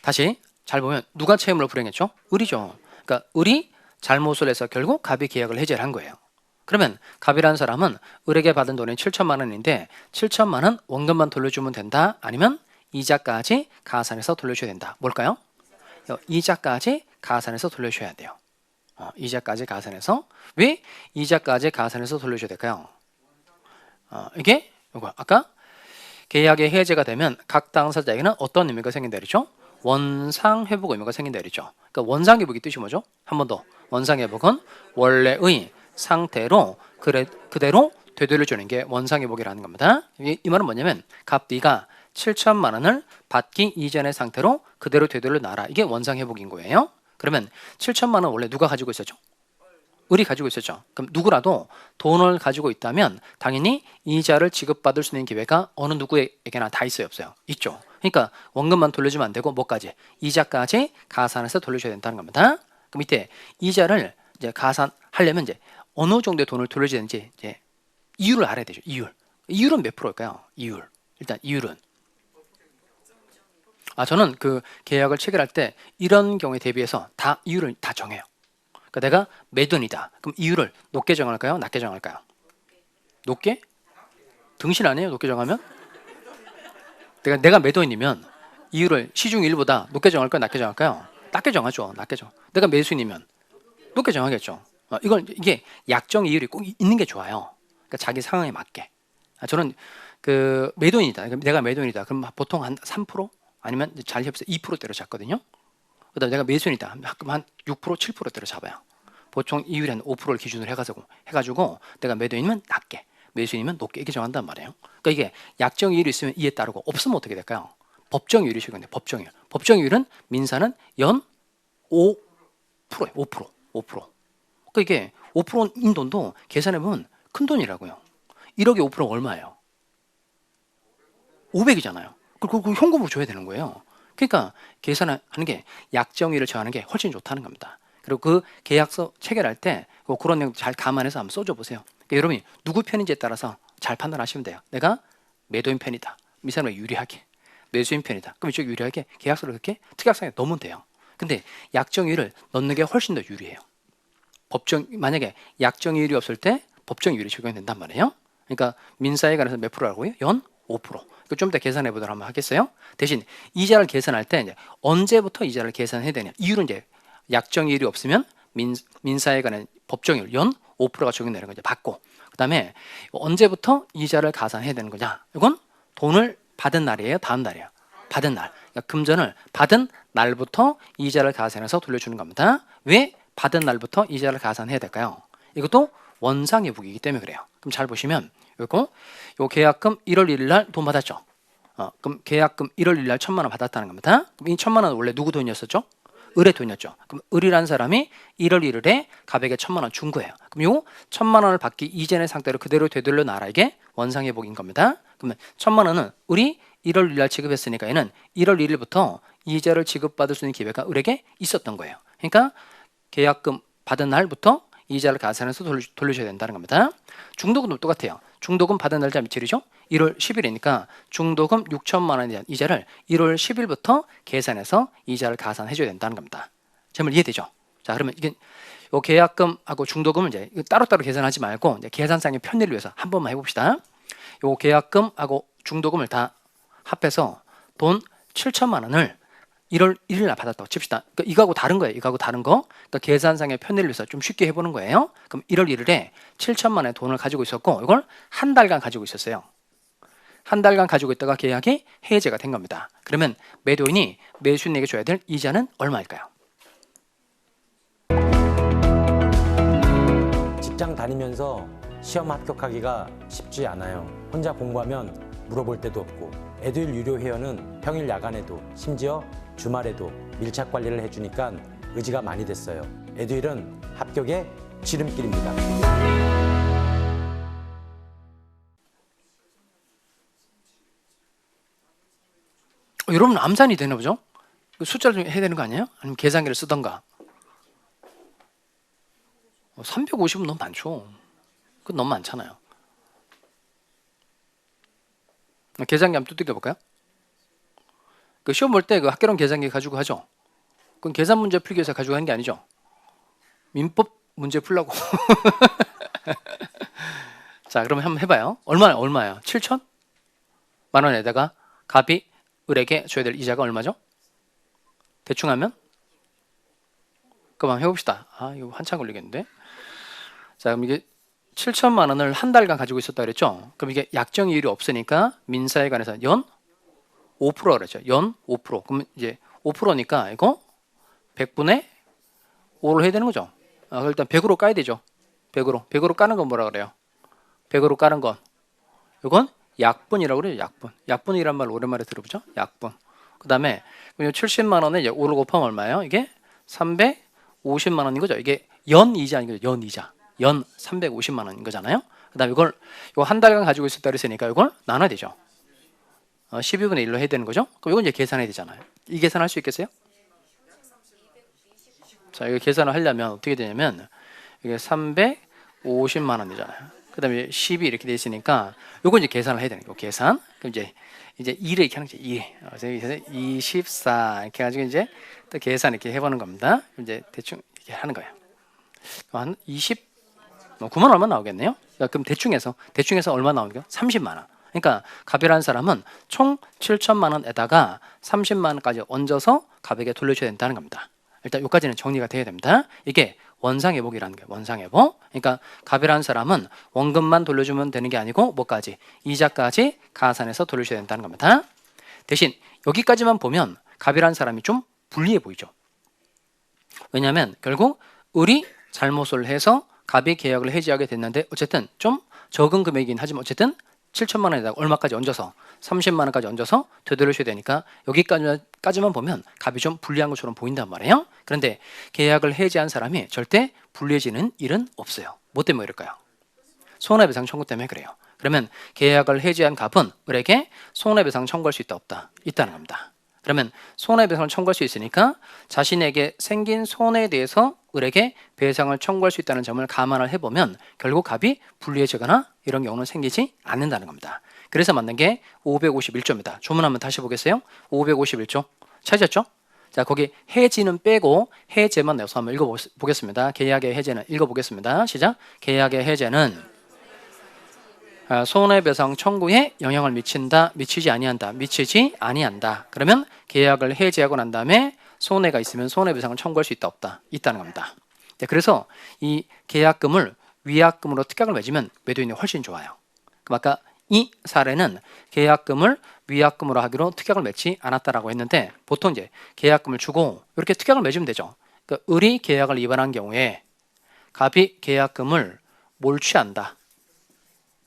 다시 잘 보면 누가 채무를 불이행했죠? 을이죠. 그러니까 을이 잘못을 해서 결국 갑이 계약을 해지를 한 거예요. 그러면 갑이라는 사람은 을에게 받은 돈이 7천만 원인데 7천만 원 원금만 돌려주면 된다? 아니면 이자까지 가산해서 돌려줘야 된다? 뭘까요? 이자까지 가산해서 돌려줘야 돼요. 이자까지 가산해서. 왜 이자까지 가산해서 돌려줘야 될까요? 이게 이거 아까 계약의 해제가 되면 각 당사자에게는 어떤 의미가 생긴다 그랬죠? 원상회복 의미가 생긴다 그랬죠. 그러니까 원상회복이 뜻이 뭐죠? 한 번 더. 원상회복은 원래의 상태로 그대로 되돌려주는 게 원상회복이라는 겁니다. 이 말은 뭐냐면 갑디가 7천만 원을 받기 이전의 상태로 그대로 되돌려 놔라. 이게 원상회복인 거예요. 그러면 7천만 원 원래 누가 가지고 있었죠? 을이 가지고 있었죠. 그럼 누구라도 돈을 가지고 있다면 당연히 이자를 지급받을 수 있는 기회가 어느 누구에게나 다 있어요, 없어요? 있죠. 그러니까 원금만 돌려주면 안 되고 뭐까지? 이자까지 가산해서 돌려줘야 된다는 겁니다. 그럼 이때 이자를 이제 가산하려면 이제 어느 정도의 돈을 돌려줘야 되는지 이제 이율을 알아야 되죠. 이율은 몇 프로일까요? 이율. 일단 이율은 저는 그 계약을 체결할 때 이런 경우에 대비해서 다 이율을 다 정해요. 그러니까 내가 매도인이다. 그럼 이율을 높게 정할까요? 낮게 정할까요? 높게? 등신 아니에요? 높게 정하면? 내가 매도인이면 이율을 시중 1보다 높게 정할까요? 낮게 정할까요? 낮게 정하죠. 낮게 정. 내가 매수인이면 높게 정하겠죠. 이게 약정 이율이 꼭 있는 게 좋아요. 그러니까 자기 상황에 맞게. 저는 그 매도인이다. 내가 매도인이다. 그럼 보통 한 3%? 아니면 잘 협의해서 2%대로 잡거든요. 그다음에 내가 매수인이다. 그럼 한 6%, 7%대로 잡아요. 보통 이율이 한 5%를 기준으로 해가지고 내가 매도인이면 낮게, 매수인이면 높게 이렇게 정한단 말이에요. 그러니까 이게 약정 이율이 있으면 이에 따르고 없으면 어떻게 될까요? 법정 이율이 적용돼. 법정 이율. 법정 이율은 민사는 연 5%예요. 5%. 그러니까 이게 5%인 돈도 계산해 보면 큰 돈이라고요. 1억에 5%가 얼마예요? 500이잖아요. 그걸 현금으로 줘야 되는 거예요. 그러니까 계산하는 게 약정일을 정하는 게 훨씬 좋다는 겁니다. 그리고 그 계약서 체결할 때 그런 내용 잘 감안해서 한번 써줘 보세요. 그러니까 여러분이 누구 편인지에 따라서 잘 판단하시면 돼요. 내가 매도인 편이다. 미사는 유리하게. 매수인 편이다. 그럼 이쪽 유리하게 계약서를 그렇게 특약상에 넣으면 돼요. 근데 약정일을 넣는 게 훨씬 더 유리해요. 만약에 약정일이 없을 때 법정일이 적용된단 말이에요. 그러니까 민사에 관해서 몇 프로라고요? 연 5%. 좀 더 계산해 보도록 한번 하겠어요? 대신 이자를 계산할 때 이제 언제부터 이자를 계산해야 되냐? 이율은 이제 약정일이 없으면 민사에 관한 법정일 연 5%가 적용되는 거 이제 받고, 그다음에 언제부터 이자를 가산해야 되는 거냐? 이건 돈을 받은 날이에요, 다음 날이에요? 받은 날. 그러니까 금전을 받은 날부터 이자를 가산해서 돌려주는 겁니다. 왜 받은 날부터 이자를 가산해야 될까요? 이것도 원상회복이기 때문에 그래요. 그럼 잘 보시면 요 계약금 1월 1일 날 돈 받았죠. 그럼 계약금 1월 1일 날 1,000만 원 받았다는 겁니다. 그럼 이 1,000만 원 원래 누구 돈이었었죠? 을의 돈이었죠. 그럼 을이라는 사람이 1월 1일에 갑에게 1,000만 원 준 거예요. 그럼 요 1,000만 원을 받기 이전의 상태로 그대로 되돌려 놔라. 이게 원상회복인 겁니다. 그러면 1,000만 원은 을이 1월 1일 날 지급했으니까 얘는 1월 1일부터 이자를 지급받을 수 있는 기회가 을에게 있었던 거예요. 그러니까 계약금 받은 날부터 이자를 가산해서 돌려줘야 된다는 겁니다. 중도금도 똑같아요. 중도금 받은 날짜 며칠이죠? 1월 10일이니까 중도금 6천만 원에 대한 이자를 1월 10일부터 계산해서 이자를 가산해줘야 된다는 겁니다. 제목 이해되죠? 자, 그러면 이게 요 계약금하고 중도금은 이제 따로따로 계산하지 말고 이제 계산상의 편리를 위해서 한 번만 해봅시다. 요 계약금하고 중도금을 다 합해서 돈 7천만 원을 1월 1일 날 받았다고 칩시다. 그러니까 이거하고 다른 거예요. 이거하고 다른 거. 그러니까 계산상의 편리를 위해서 좀 쉽게 해보는 거예요. 그럼 1월 1일에 7천만 원의 돈을 가지고 있었고 이걸 한 달간 가지고 있었어요. 한 달간 가지고 있다가 계약이 해제가 된 겁니다. 그러면 매도인이 매수인에게 줘야 될 이자는 얼마일까요? 직장 다니면서 시험 합격하기가 쉽지 않아요. 혼자 공부하면 물어볼 데도 없고 에듀윌 유료 회원은 평일 야간에도 심지어 주말에도 밀착 관리를 해주니까 의지가 많이 됐어요. 에듀윌은 합격의 지름길입니다. 여러분 암산이 되나 보죠? 그 숫자를 좀 해야 되는 거 아니에요? 아니면 계산기를 쓰던가. 350은 너무 많죠. 그건 너무 많잖아요. 계산기 한번 두들겨 볼까요? 그 시험 볼 때 그 학교론 계산기 가지고 하죠. 그건 계산 문제 풀기 위해서 가지고 하는 게 아니죠. 민법 문제 풀라고. 자, 그러면 한번 해봐요. 얼마예요? 7천? 만 원에다가 갑이 을에게 줘야 될 이자가 얼마죠? 대충 하면? 그럼 해봅시다. 아, 이거 한참 걸리겠는데. 자, 그럼 이게 7천만 원을 한 달간 가지고 있었다 그랬죠? 그럼 이게 약정이율이 없으니까 민사에 관해서 연 5%가 그랬죠. 연 5%. 그럼 이제 5%니까 이거 100분의 5를 해야 되는 거죠. 일단 100으로 까야 되죠. 100으로 까는 건 뭐라 그래요? 100으로 까는 건 이건 약분이라고 그래요. 약분. 약분이란 말 오랜만에 들어보죠. 약분. 그 다음에 70만 원에 이제 5를 곱하면 얼마예요? 이게 350만 원인 거죠. 이게 연 이자 아닌 거죠. 연 이자. 연 350만 원인 거잖아요. 그 다음에 이거 한 달간 가지고 있었다 그랬으니까 이걸 나눠야 되죠. 12분의 1로 해야 되는 거죠. 그럼 이건 이제 계산해야 되잖아요. 이 계산할 수 있겠어요? 자, 이거 계산을 하려면 어떻게 되냐면 이게 350만 원이잖아요. 그 다음에 10이 이렇게 돼 있으니까 요거 이제 계산을 해야 되는 거예요. 계산. 그럼 이제 2를 이렇게 하는 거죠. 2. 그래서 24 이렇게 해가지고 이제 또 계산 이렇게 해보는 겁니다. 이제 대충 이렇게 하는 거예요. 한 9만 원 얼마 나오겠네요. 그럼 대충해서 얼마 나오는가요? 30만 원. 그러니까 갑이라는 사람은 총 7천만 원에다가 30만 원까지 얹어서 갑에게 돌려줘야 된다는 겁니다. 일단 여기까지는 정리가 돼야 됩니다. 이게 원상회복이라는 거예요. 원상회복. 그러니까 갑이라는 사람은 원금만 돌려주면 되는 게 아니고 뭐까지? 이자까지 가산해서 돌려줘야 된다는 겁니다. 대신 여기까지만 보면 갑이라는 사람이 좀 불리해 보이죠. 왜냐하면 결국 을이 잘못을 해서 갑이 계약을 해지하게 됐는데 어쨌든 좀 적은 금액이긴 하지만 어쨌든 7천만 원에다가 얼마까지 얹어서 30만 원까지 얹어서 되돌려줘야 되니까 여기까지만 보면 갑이 좀 불리한 것처럼 보인단 말이에요. 그런데 계약을 해지한 사람이 절대 불리해지는 일은 없어요. 뭐 때문에 그럴까요? 손해배상 청구 때문에 그래요. 그러면 계약을 해지한 갑은 을에게 손해배상 청구할 수 있다 없다? 있다는 겁니다. 그러면 손해배상을 청구할 수 있으니까 자신에게 생긴 손해에 대해서 을에게 배상을 청구할 수 있다는 점을 감안을 해보면 결국 갑이 불리해지거나 이런 경우는 생기지 않는다는 겁니다. 그래서 맞는 게 551조입니다. 조문 한번 다시 보겠어요? 551조 찾았죠? 자, 거기 해지는 빼고 해제만 내서 한번 읽어보겠습니다. 계약의 해제는 읽어보겠습니다. 시작. 계약의 해제는 손해배상 청구에 영향을 미친다, 미치지 아니한다, 미치지 아니한다. 그러면 계약을 해지하고 난 다음에 손해가 있으면 손해배상을 청구할 수 있다 없다? 있다는 겁니다. 네, 그래서 이 계약금을 위약금으로 특약을 맺으면 매도인이 훨씬 좋아요. 그럼 아까 이 사례는 계약금을 위약금으로 하기로 특약을 맺지 않았다라고 했는데 보통 이제 계약금을 주고 이렇게 특약을 맺으면 되죠. 그러니까 을이 계약을 위반한 경우에 갑이 계약금을 몰취한다.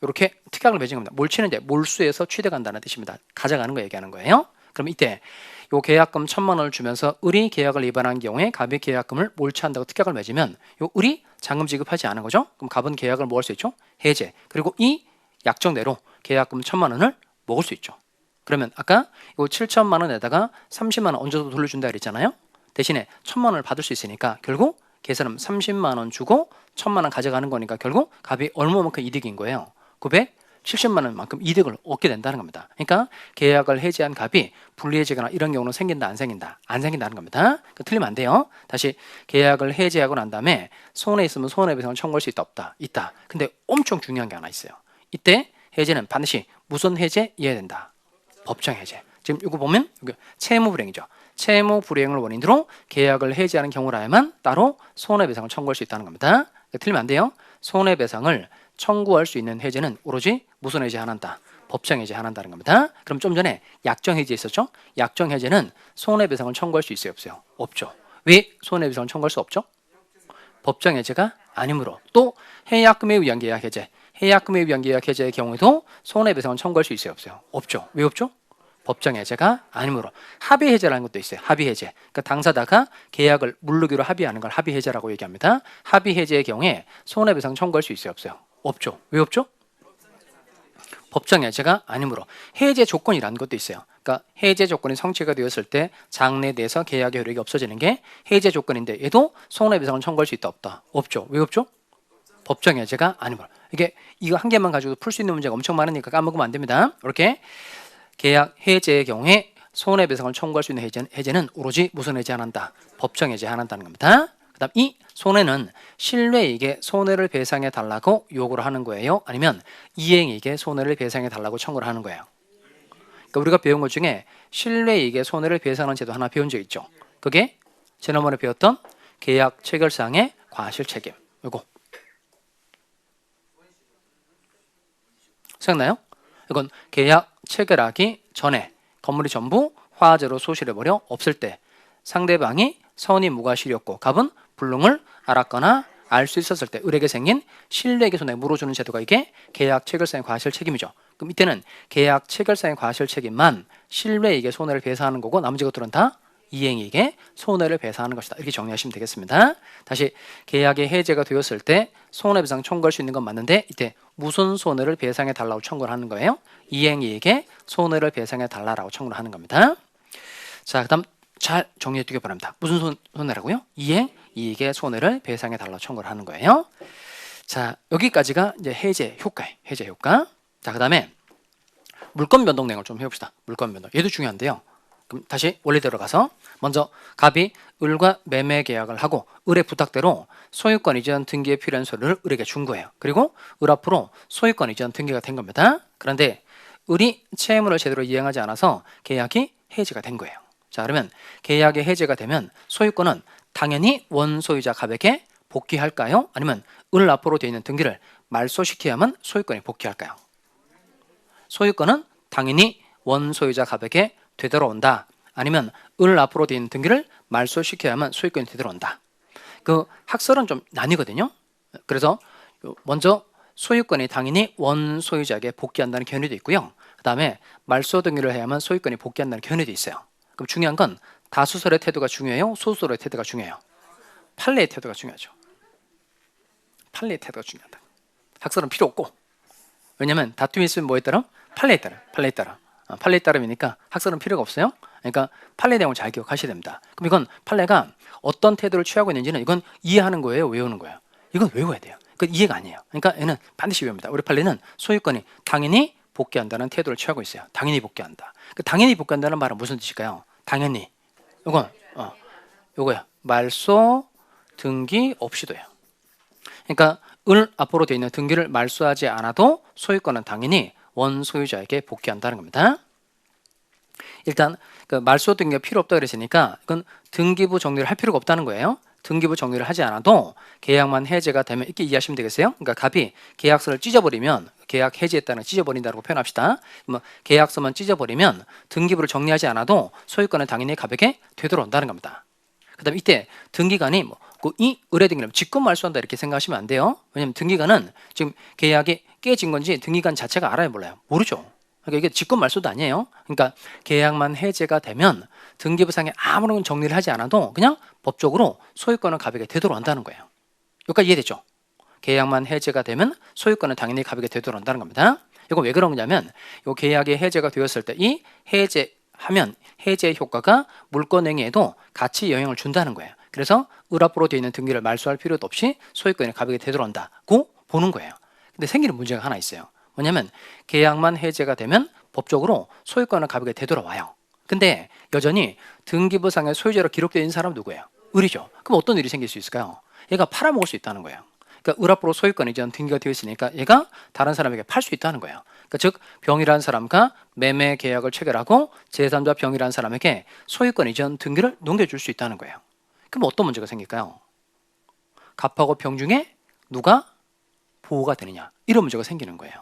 이렇게 특약을 맺은 겁니다. 몰취는 이제 몰수에서 취득한다는 뜻입니다. 가져가는 거 얘기하는 거예요. 그럼 이때 요 계약금 1,000만 원을 주면서 을이 계약을 위반한 경우에 갑이 계약금을 몰취한다고 특약을 맺으면 요 을이 잔금 지급하지 않은 거죠. 그럼 갑은 계약을 뭐 할 수 있죠? 해제. 그리고 이 약정대로 계약금 1,000만 원을 먹을 수 있죠. 그러면 아까 요 7천만 원에다가 30만 원 얹어서 돌려준다 그랬잖아요. 대신에 1,000만 원을 받을 수 있으니까 결국 계산은 30만 원 주고 1,000만 원 가져가는 거니까 결국 갑이 얼마만큼 이득인 거예요? 970만 원만큼 이득을 얻게 된다는 겁니다. 그러니까 계약을 해지한 갑이 불리해지거나 이런 경우는 생긴다 안 생긴다? 안 생긴다는 겁니다. 그러니까 틀리면 안 돼요. 다시 계약을 해지하고 난 다음에 손해 있으면 손해배상을 청구할 수 있다 없다? 있다. 근데 엄청 중요한 게 하나 있어요. 이때 해제는 반드시 무슨 해제? 이해야 된다. 법정 해제. 지금 이거 보면 이거 채무 불이행이죠. 채무 불이행을 원인으로 계약을 해지하는 경우라야만 따로 손해배상을 청구할 수 있다는 겁니다. 그러니까 틀리면 안 돼요. 손해배상을 청구할 수 있는 해제는 오로지 무슨 해제 한한다? 법정 해제 한한다는 겁니다. 그럼 좀 전에 약정 해제 있었죠? 약정 해제는 손해배상을 청구할 수 있어요, 없어요? 없죠. 왜 손해배상을 청구할 수 없죠? 법정 해제가 아니므로. 또 해약금에 의한 계약 해제, 해약금에 의한 계약 해제의 경우에도 손해배상을 청구할 수 있어요, 없어요? 없죠. 왜 없죠? 법정 해제가 아니므로. 합의 해제라는 것도 있어요. 합의 해제. 그러니까 당사자가 계약을 물르기로 합의하는 걸 합의 해제라고 얘기합니다. 합의 해제의 경우에 손해배상 청구할 수 있어요, 없어요? 없죠. 왜 없죠? 법정 해제가 아니므로 해제 조건이라는 것도 있어요. 그러니까 해제 조건이 성취가 되었을 때 장래에서 계약의 효력이 없어지는 게 해제 조건인데 얘도 손해배상을 청구할 수 있다 없다? 없죠. 왜 없죠? 법정 해제가 아니므로. 이게 이거 한 개만 가지고 풀 수 있는 문제가 엄청 많으니까 까먹으면 안 됩니다. 이렇게 계약 해제의 경우에 손해배상을 청구할 수 있는 해제는 오로지 무슨 해제 안 한다? 법정 해제 안 한다는 겁니다. 그다음 이 손해는 신뢰에게 손해를 배상해 달라고 요구를 하는 거예요? 아니면 이행에게 손해를 배상해 달라고 청구를 하는 거예요? 그러니까 우리가 배운 것 중에 신뢰에게 손해를 배상하는 제도 하나 배운 적 있죠. 그게 지난번에 배웠던 계약 체결상의 과실 책임. 이거 생각나요? 이건 계약 체결하기 전에 건물이 전부 화재로 소실해버려 없을 때 상대방이 선이 무과실이었고 갑은 불능을 알았거나 알 수 있었을 때 을에게 생긴 신뢰에게 손해 물어주는 제도가 이게 계약 체결상의 과실 책임이죠. 그럼 이때는 계약 체결상의 과실 책임만 신뢰에게 손해를 배상하는 거고 나머지 것들은 다 이행에게 손해를 배상하는 것이다. 이렇게 정리하시면 되겠습니다. 다시 계약이 해제가 되었을 때 손해배상 청구할 수 있는 건 맞는데 이때 무슨 손해를 배상해 달라고 청구를 하는 거예요? 이행이에게 손해를 배상해 달라고 청구를 하는 겁니다. 자, 그다음 잘 정리해 두기 바랍니다. 무슨 손해라고요? 이행이에게 손해를 배상해 달라고 청구를 하는 거예요. 자, 여기까지가 이제 해제 효과예요. 해제 효과. 자, 그다음에 물권 변동 내용을 좀 해봅시다. 물권 변동. 얘도 중요한데요. 그럼 다시 원리대로 가서 먼저 갑이 을과 매매 계약을 하고 을의 부탁대로 소유권 이전 등기에 필요한 서류를 을에게 준 거예요. 그리고 을 앞으로 소유권 이전 등기가 된 겁니다. 그런데 을이 채무를 제대로 이행하지 않아서 계약이 해지가 된 거예요. 자, 그러면 계약이 해지가 되면 소유권은 당연히 원소유자 갑에게 복귀할까요? 아니면 을 앞으로 되어 있는 등기를 말소시켜야만 소유권이 복귀할까요? 소유권은 당연히 원소유자 갑에게 되돌아온다. 아니면 을 앞으로 되어 있는 등기를 말소시켜야만 소유권이 되돌아온다. 그 학설은 좀 나뉘거든요. 그래서 먼저 소유권이 당연히 원소유자에게 복귀한다는 견해도 있고요. 그 다음에 말소 등기를 해야만 소유권이 복귀한다는 견해도 있어요. 그럼 중요한 건 다수설의 태도가 중요해요? 소수설의 태도가 중요해요? 판례의 태도가 중요하죠. 판례의 태도가 중요하다. 학설은 필요 없고. 왜냐하면 다툼이 있으면 뭐에 따라? 판례에 따라. 판례에 따라. 판례에 따름이니까 학설은 필요가 없어요. 그러니까 판례 내용을 잘 기억하셔야 됩니다. 그럼 이건 판례가 어떤 태도를 취하고 있는지는 이건 이해하는 거예요? 외우는 거예요? 이건 외워야 돼요. 그건 이해가 아니에요. 그러니까 얘는 반드시 외웁니다. 우리 판례는 소유권이 당연히 복귀한다는 태도를 취하고 있어요. 당연히 복귀한다. 그 당연히 복귀한다는 말은 무슨 뜻일까요? 당연히. 이건 요거야. 말소 등기 없이도요. 그러니까 을 앞으로 되어 있는 등기를 말소하지 않아도 소유권은 당연히 원소유자에게 복귀한다는 겁니다. 일단 그 말소 등기가 필요 없다 그랬으니까 이건 등기부 정리를 할 필요가 없다는 거예요. 등기부 정리를 하지 않아도 계약만 해제가 되면 이렇게 이해하시면 되겠어요. 그러니까 갑이 계약서를 찢어버리면 계약 해제했다는 찢어버린다고 표현합시다. 뭐 계약서만 찢어버리면 등기부를 정리하지 않아도 소유권은 당연히 갑에게 되돌아온다는 겁니다. 그다음에 이때 등기관이 이 의뢰 등기를 직권 말소한다 이렇게 생각하시면 안 돼요. 왜냐하면 등기관은 지금 계약이 깨진 건지 등기관 자체가 알아요, 몰라요? 모르죠. 그러니까 이게 직권 말소도 아니에요. 그러니까 계약만 해제가 되면 등기부상에 아무런 정리를 하지 않아도 그냥 법적으로 소유권은 갑에게 되돌아온다는 거예요. 여기까지 이해되죠? 계약만 해제가 되면 소유권은 당연히 갑에게 되돌아온다는 겁니다. 이거 왜 그런 거냐면 이 계약이 해제가 되었을 때 이 해제하면 해제의 효과가 물권행위에도 같이 영향을 준다는 거예요. 그래서 을 앞으로 되어 있는 등기를 말소할 필요도 없이 소유권이 갑에게 되돌아온다고 보는 거예요. 근데 생기는 문제가 하나 있어요. 뭐냐면 계약만 해제가 되면 법적으로 소유권은 갑에게 되돌아와요. 근데 여전히 등기부상의 소유자로 기록되어 있는 사람은 누구예요? 을이죠. 그럼 어떤 일이 생길 수 있을까요? 얘가 팔아먹을 수 있다는 거예요. 그러니까 을 앞으로 소유권 이전 등기가 되어 있으니까 얘가 다른 사람에게 팔 수 있다는 거예요. 그러니까 즉 병이라는 사람과 매매 계약을 체결하고 제3자 병이라는 사람에게 소유권 이전 등기를 넘겨줄 수 있다는 거예요. 그럼 어떤 문제가 생길까요? 갑하고 병 중에 누가 보호가 되느냐 이런 문제가 생기는 거예요.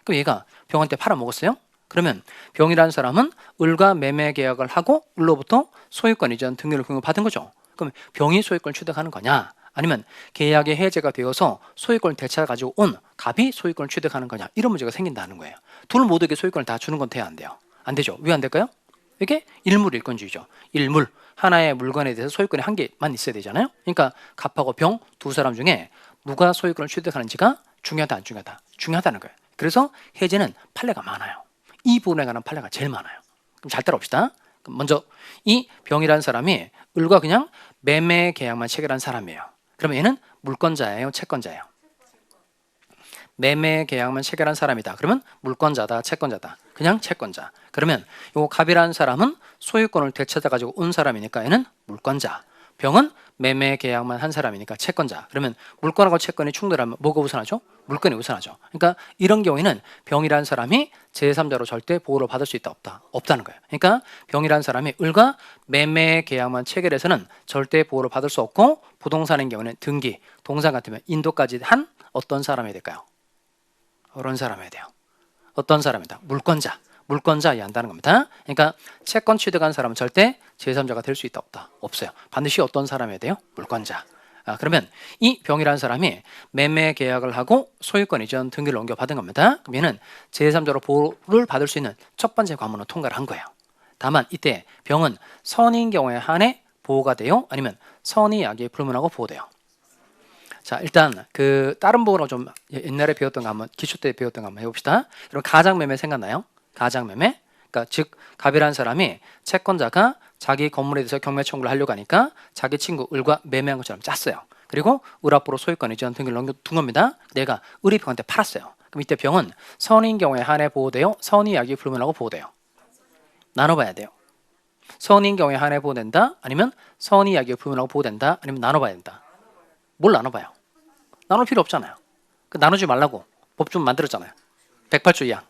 그럼 얘가 병한테 팔아먹었어요? 그러면 병이라는 사람은 을과 매매 계약을 하고 을로부터 소유권 이전 등기를 공유받은 거죠. 그럼 병이 소유권을 취득하는 거냐 아니면 계약이 해제가 되어서 소유권을 되찾아 가지고 온 갑이 소유권을 취득하는 거냐 이런 문제가 생긴다는 거예요. 둘 모두에게 소유권을 다 주는 건 돼야 안 돼요? 안 되죠. 왜 안 될까요? 이게 일물일권주의죠. 일물 하나의 물건에 대해서 소유권이 한 개만 있어야 되잖아요. 그러니까 갑하고 병 두 사람 중에 누가 소유권을 취득하는지가 중요하다 안 중요하다? 중요하다는 거예요. 그래서 해제는 판례가 많아요. 이 부분에 관한 판례가 제일 많아요. 그럼 잘 따라옵시다. 그럼 먼저 이 병이라는 사람이 을과 그냥 매매 계약만 체결한 사람이에요. 그러면 얘는 물권자예요, 채권자예요? 매매 계약만 체결한 사람이다. 그러면 물권자다, 채권자다. 그냥 채권자. 그러면 요 갑이라는 사람은 소유권을 되찾아 가지고 온 사람이니까 얘는 물권자. 병은 매매 계약만 한 사람이니까 채권자. 그러면 물권하고 채권이 충돌하면 뭐가 우선하죠? 물권이 우선하죠. 그러니까 이런 경우에는 병이라는 사람이 제3자로 절대 보호를 받을 수 있다 없다? 없다는 거예요. 그러니까 병이라는 사람이 을과 매매 계약만 체결해서는 절대 보호를 받을 수 없고 부동산인 경우는 등기, 동산 같으면 인도까지 한 어떤 사람이 될까요? 이런 사람이 돼요. 어떤 사람이다? 물권자. 물권자 이해한다는 겁니다. 그러니까 채권 취득한 사람은 절대 제3자가 될 수 있다 없다? 없어요. 반드시 어떤 사람이 돼요? 물권자. 그러면 이 병이라는 사람이 매매 계약을 하고 소유권 이전 등기를 넘겨받은 겁니다. 그럼 얘는 제3자로 보호를 받을 수 있는 첫 번째 관문은 통과를 한 거예요. 다만 이때 병은 선인 경우에 한해 보호가 돼요? 아니면 선의 약이 불문하고 보호돼요? 자, 일단 그 다른 부분으로 좀 옛날에 배웠던 거 한번 기초 때 배웠던 거 한번 해봅시다. 여러분 가장매매 생각나요? 가장매매? 그러니까 즉 갑이라는 사람이 채권자가 자기 건물에 대해서 경매 청구를 하려고 하니까 자기 친구 을과 매매한 것처럼 짰어요. 그리고 을 앞으로 소유권 이전 등기를 넘겨둔 겁니다. 내가 을이 병한테 팔았어요. 그럼 이때 병은 선인 경우에 한해 보호돼요? 선의 약이 불문하고 보호돼요? 나눠봐야 돼요. 선인 경우에 한해 보호된다? 아니면 선의 약이 불문하고 보호된다? 아니면 나눠봐야 된다? 뭘 나눠봐요? 나눌 필요 없잖아요. 나누지 말라고 법 좀 만들었잖아요. 108조 2항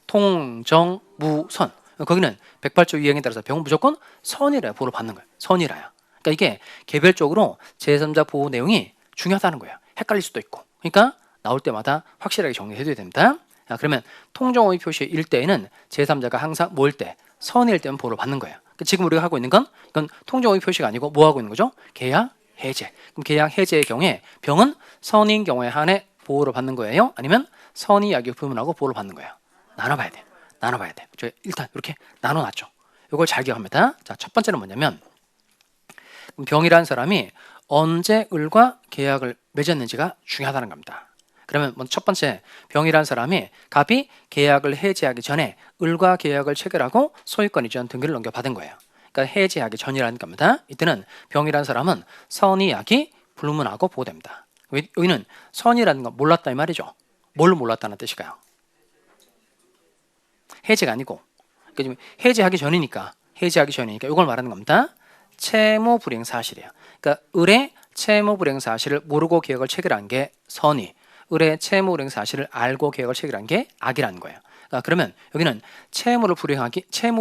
통정무선. 거기는 108조 2항에 따라서 병은 무조건 선이라야 보호를 받는 거예요. 선이라야. 그러니까 이게 개별적으로 제3자 보호 내용이 중요하다는 거예요. 헷갈릴 수도 있고. 그러니까 나올 때마다 확실하게 정리해줘야 됩니다. 그러면 통정호의 표시의 일때에는 제3자가 항상 뭐일 때? 선일 때면 보호를 받는 거예요. 지금 우리가 하고 있는 건 이건 통정호의 표시가 아니고 뭐 하고 있는 거죠? 계약 해제. 그럼 계약 해제의 경우에 병은 선인 경우에 한해 보호를 받는 거예요? 아니면 선의 약이 불문하고 보호를 받는 거예요? 나눠봐야 돼요. 나눠봐야 돼요. 저 일단 이렇게 나눠놨죠. 이걸 잘 기억합니다. 자, 첫 번째는 뭐냐면 병이라는 사람이 언제 을과 계약을 맺었는지가 중요하다는 겁니다. 그러면 먼저 첫 번째 병이라는 사람이 갑이 계약을 해제하기 전에 을과 계약을 체결하고 소유권 이전 등기를 넘겨받은 거예요. 그러니까 해제하기 전이라는 겁니다. 이때는 병이라는 사람은 선의 약이 불문하고 보호됩니다. 여기는 선이라는 건 몰랐다 이 말이죠. 뭘 몰랐다는 뜻일까요? 해제가 아니고 그러니까 해제하기 전이니까 이걸 말하는 겁니다. 채무 불이행 사실이에요. 그러니까 을의 채무 불이행 사실을 모르고 계약을 체결한 게 선의, 을의 채무 불이행 사실을 알고 계약을 체결한 게 악이라는 거예요. 그러면 여기는 채무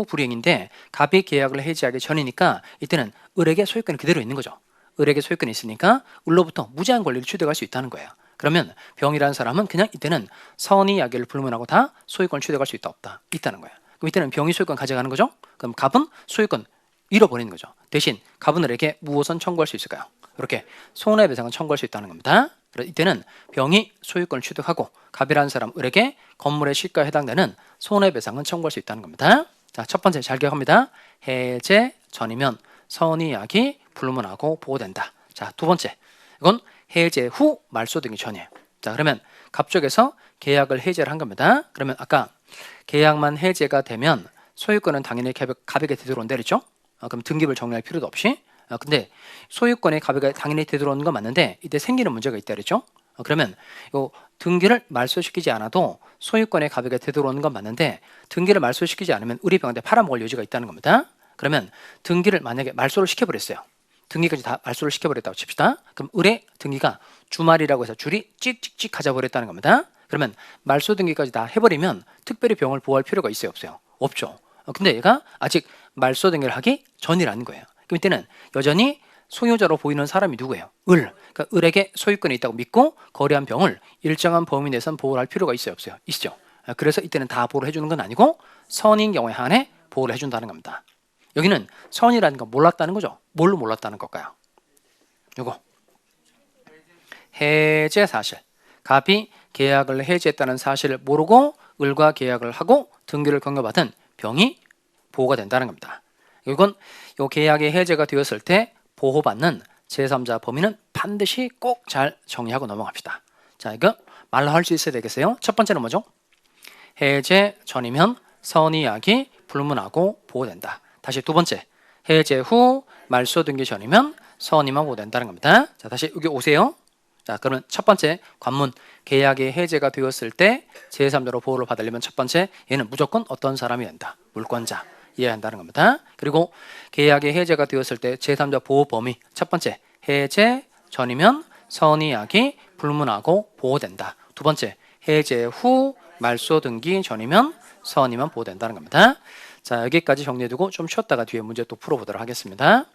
불이행인데 갑이 계약을 해지하기 전이니까 이때는 을에게 소유권이 그대로 있는 거죠. 을에게 소유권이 있으니까 을로부터 무제한 권리를 취득할 수 있다는 거예요. 그러면 병이라는 사람은 그냥 이때는 선의 약을 불문하고 다 소유권을 취득할 수 있다 없다? 있다는 거예요. 그럼 이때는 병이 소유권 가져가는 거죠. 그럼 갑은 소유권 잃어버리는 거죠. 대신 갑은 을에게 무엇은 청구할 수 있을까요? 이렇게 손해배상은 청구할 수 있다는 겁니다. 이때는 병이 소유권을 취득하고 갑이라는 사람 을에게 건물의 시가에 해당되는 손해배상은 청구할 수 있다는 겁니다. 자, 첫 번째 잘 기억합니다. 해제 전이면 선의 약이 불문하고 보호된다. 자, 두 번째 이건 해제 후 말소 등기 전이에요. 자, 그러면 갑 쪽에서 계약을 해제를 한 겁니다. 그러면 아까 계약만 해제가 되면 소유권은 당연히 갑에게 되돌아온다 그랬죠? 그럼 등기부를 정리할 필요도 없이. 근데 소유권이 갑에게 당연히 되돌아오는 건 맞는데 이때 생기는 문제가 있다 그랬죠? 그러면 요 등기를 말소시키지 않아도 소유권의 갑에게 되돌아오는 건 맞는데 등기를 말소시키지 않으면 을이 병한테 팔아먹을 여지가 있다는 겁니다. 그러면 등기를 만약에 말소를 시켜버렸어요. 등기까지 다 말소를 시켜버렸다고 칩시다. 그럼 을의 등기가 주말이라고 해서 줄이 찍찍찍 가져버렸다는 겁니다. 그러면 말소 등기까지 다 해버리면 특별히 병을 보호할 필요가 있어요 없어요? 없죠. 근데 얘가 아직 말소 등기를 하기 전이라는 거예요. 그럼 이때는 여전히 소유자로 보이는 사람이 누구예요? 을. 그러니까 을에게 소유권이 있다고 믿고 거래한 병을 일정한 범위 내에선 보호를 할 필요가 있어요 없어요? 있죠. 그래서 이때는 다 보호를 해주는 건 아니고 선인 경우에 한해 보호를 해준다는 겁니다. 여기는 선이라는 건 몰랐다는 거죠. 뭘로 몰랐다는 걸까요? 요거 해제 사실. 갑이 계약을 해지했다는 사실을 모르고 을과 계약을 하고 등기를 경고받은 병이 보호가 된다는 겁니다. 이건 요 계약이 해제가 되었을 때 보호받는 제3자 범위는 반드시 꼭 잘 정리하고 넘어갑시다. 자, 이거 말로 할 수 있어야 되겠어요? 첫 번째는 뭐죠? 해제 전이면 선의약이 불문하고 보호된다. 다시 두 번째, 해제 후 말소 등기 전이면 선의만 보호된다는 겁니다. 자, 다시 여기 오세요. 자, 그러면 첫 번째 관문, 계약이 해제가 되었을 때 제3자로 보호를 받으려면 첫 번째, 얘는 무조건 어떤 사람이 된다. 물권자. 이해한다는 겁니다. 그리고 계약이 해제가 되었을 때 제3자 보호 범위, 첫 번째, 해제 전이면 선의약이 불문하고 보호된다. 두 번째, 해제 후 말소 등기 전이면 선의만 보호된다는 겁니다. 자, 여기까지 정리해두고 좀 쉬었다가 뒤에 문제 또 풀어보도록 하겠습니다.